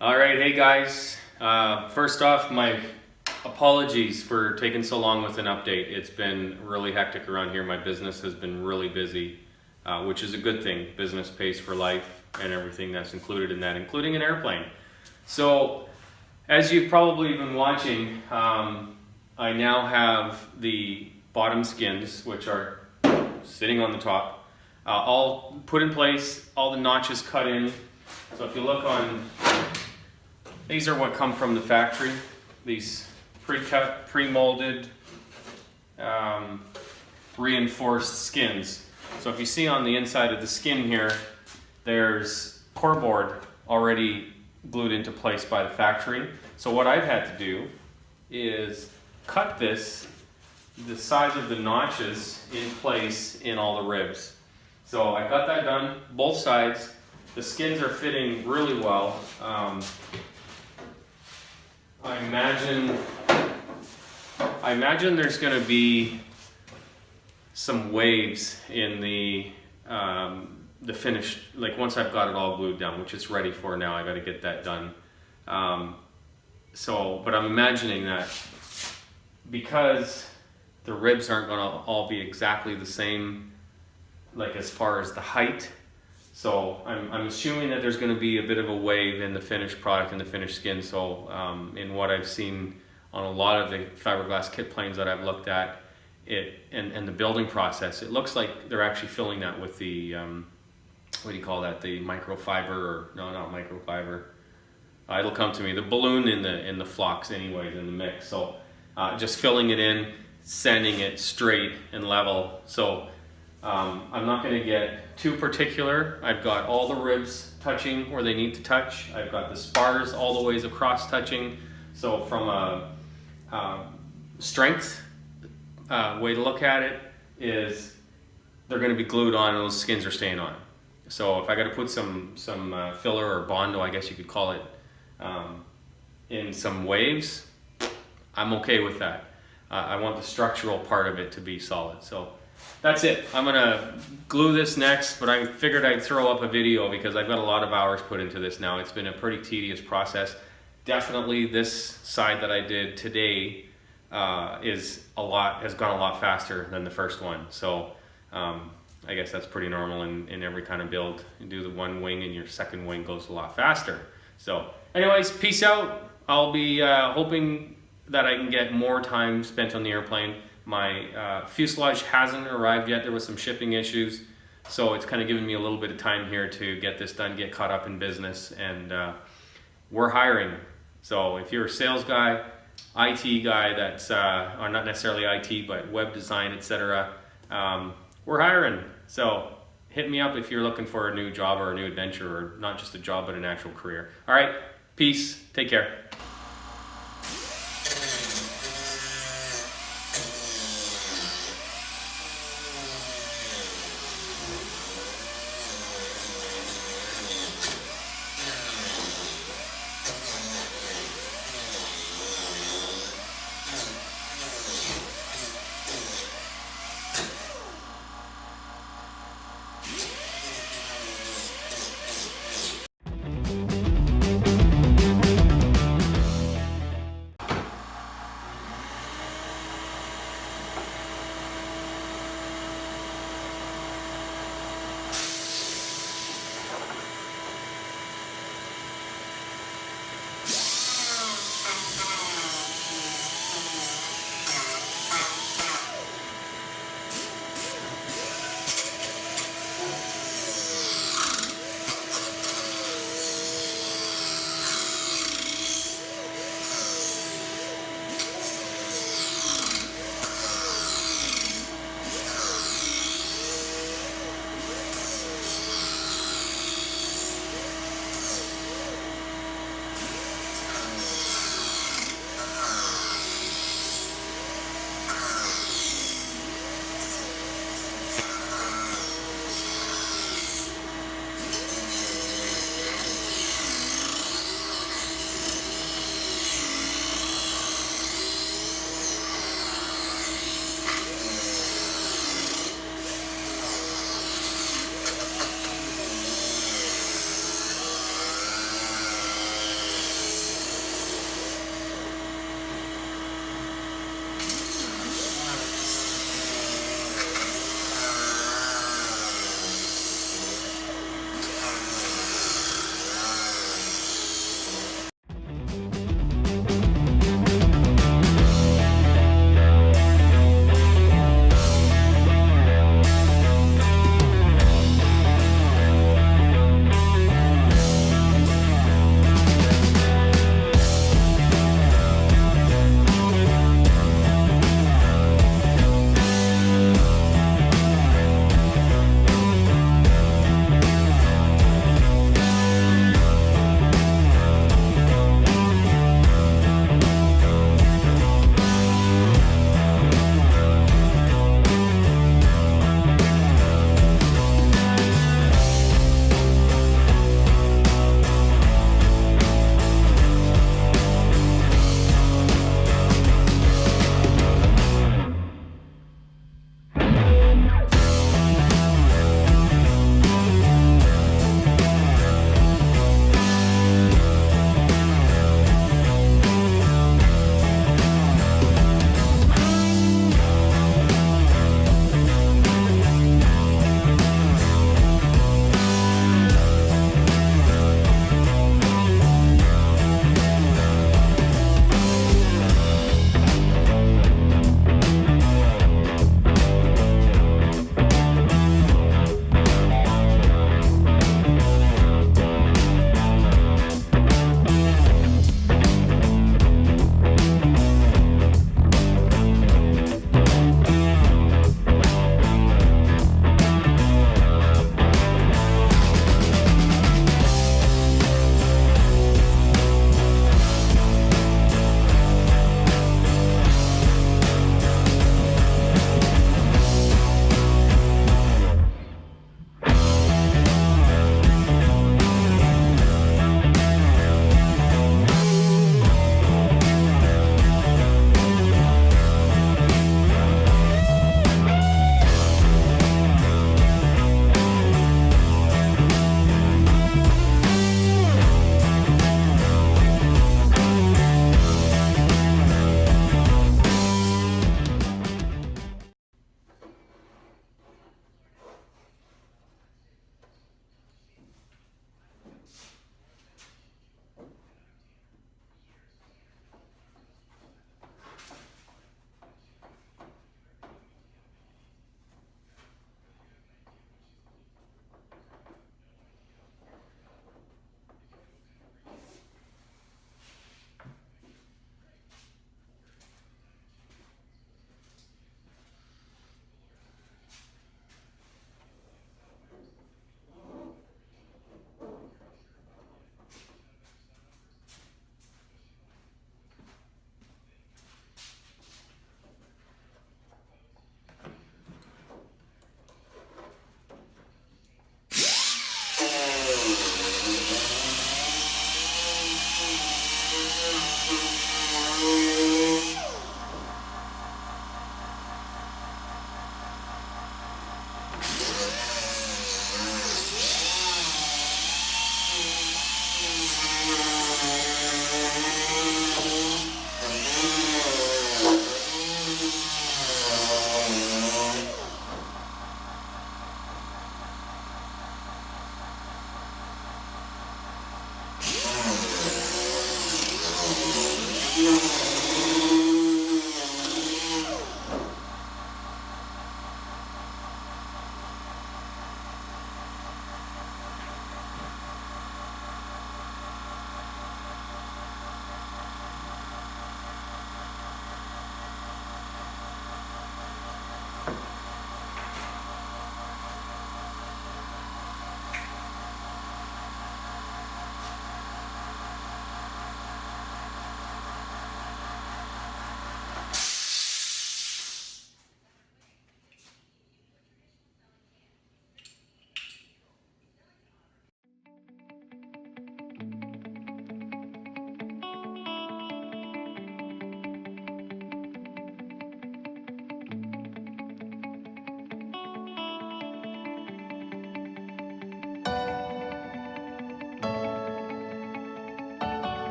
All right, hey guys. First off, my apologies for taking so long with an update. It's been really hectic around here. My business has been really busy, which is a good thing. Business pays for life and everything that's included in that, including an airplane. So, as you've probably been watching, I now have the bottom skins, which are sitting on the top, all put in place, all the notches cut in. So if you look on, these are what come from the factory, these pre-cut, pre-molded, reinforced skins. So if you see on the inside of the skin here, there's core board already glued into place by the factory. So what I've had to do is cut this, the size of the notches in place in all the ribs. So I got that done, both sides. The skins are fitting really well. I imagine there's going to be some waves in the finish. Like once I've got it all glued down, which it's ready for now. I got to get that done. But I'm imagining that because the ribs aren't going to all be exactly the same, like as far as the height. So I'm assuming that there's going to be a bit of a wave in the finished product and the finished skin. So in what I've seen on a lot of the fiberglass kit planes that I've looked at, and the building process, it looks like they're actually filling that with the what do you call that? The microfiber, or no, not microfiber. It'll come to me. The balloon in the flocks, anyways, in the mix. So just filling it in, sanding it straight and level. So I'm not going to get too particular. I've got all the ribs touching where they need to touch. I've got the spars all the ways across touching. So from a strength way to look at it is they're going to be glued on and those skins are staying on. So if I got to put some filler or bondo, I guess you could call it, in some waves, I'm okay with that. I want the structural part of it to be solid. So that's it. I'm gonna glue this next, but I figured I'd throw up a video because I've got a lot of hours put into this now. It's been a pretty tedious process. Definitely this side that I did today has gone a lot faster than the first one. So I guess that's pretty normal in every kind of build. You do the one wing and your second wing goes a lot faster. So anyways, peace out. I'll be hoping that I can get more time spent on the airplane. My fuselage hasn't arrived yet. There was some shipping issues, so it's kind of given me a little bit of time here to get this done, get caught up in business, and we're hiring. So if you're a sales guy, IT guy that's, or not necessarily IT, but web design, etc., we're hiring. So hit me up if you're looking for a new job or a new adventure, or not just a job, but an actual career. All right, peace, take care.